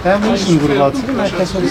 Ben bu işin grubu atayım. Herkes olur.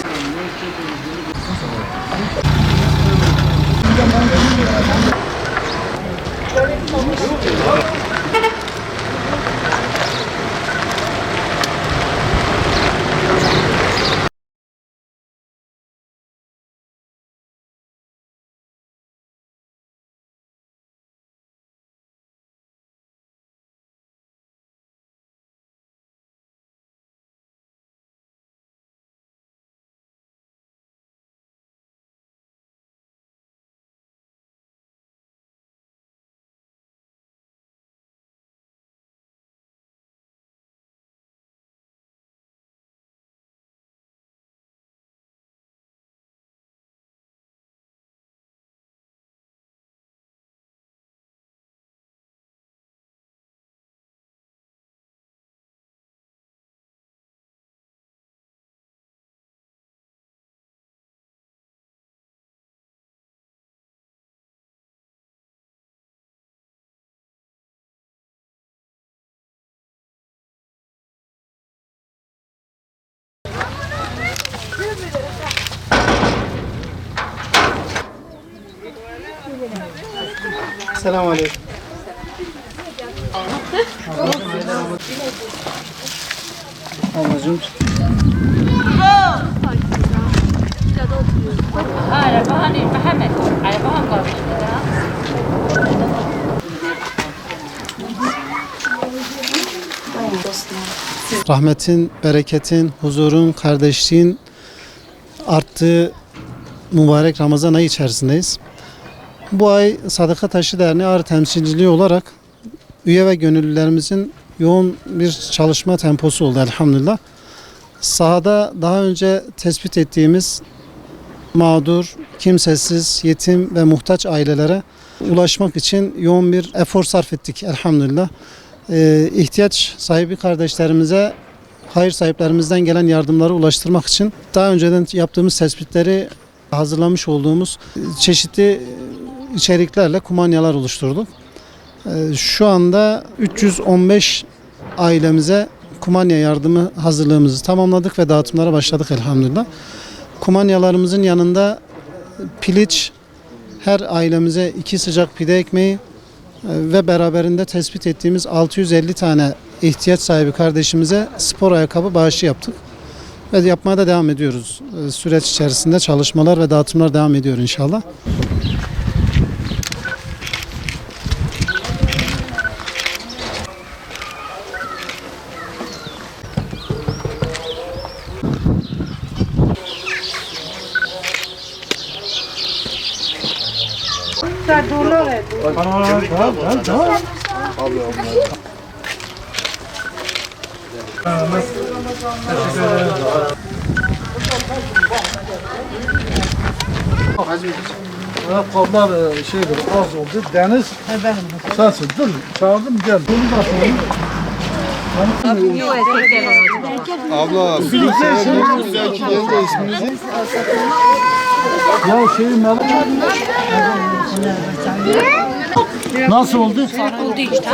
Selamünaleyküm. Ablacığım. Rahmetin, bereketin, huzurun, kardeşliğin arttığı mübarek Ramazan ayı içerisindeyiz. Bu ay Sadaka Taşı Derneği Ağrı temsilciliği olarak üye ve gönüllülerimizin yoğun bir çalışma temposu oldu elhamdülillah. Sahada daha önce tespit ettiğimiz mağdur, kimsesiz, yetim ve muhtaç ailelere ulaşmak için yoğun bir efor sarf ettik elhamdülillah. İhtiyaç sahibi kardeşlerimize, hayır sahiplerimizden gelen yardımları ulaştırmak için daha önceden yaptığımız tespitleri hazırlamış olduğumuz çeşitli içeriklerle kumanyalar oluşturduk. Şu anda 315 ailemize kumanya yardımı hazırlığımızı tamamladık ve dağıtımlara başladık elhamdülillah. Kumanyalarımızın yanında piliç, her ailemize 2 sıcak pide ekmeği ve beraberinde tespit ettiğimiz 650 tane ihtiyaç sahibi kardeşimize spor ayakkabı bağışı yaptık. Ve yapmaya da devam ediyoruz. Süreç içerisinde çalışmalar ve dağıtımlar devam ediyor inşallah. Ayakkabılar şeydir, az oldu. Deniz, sensin değil mi? Çağırdım gel. Abla, güzel ki geldi isminizi. Ya şeyi merak. Nasıl oldu? Oldu işte.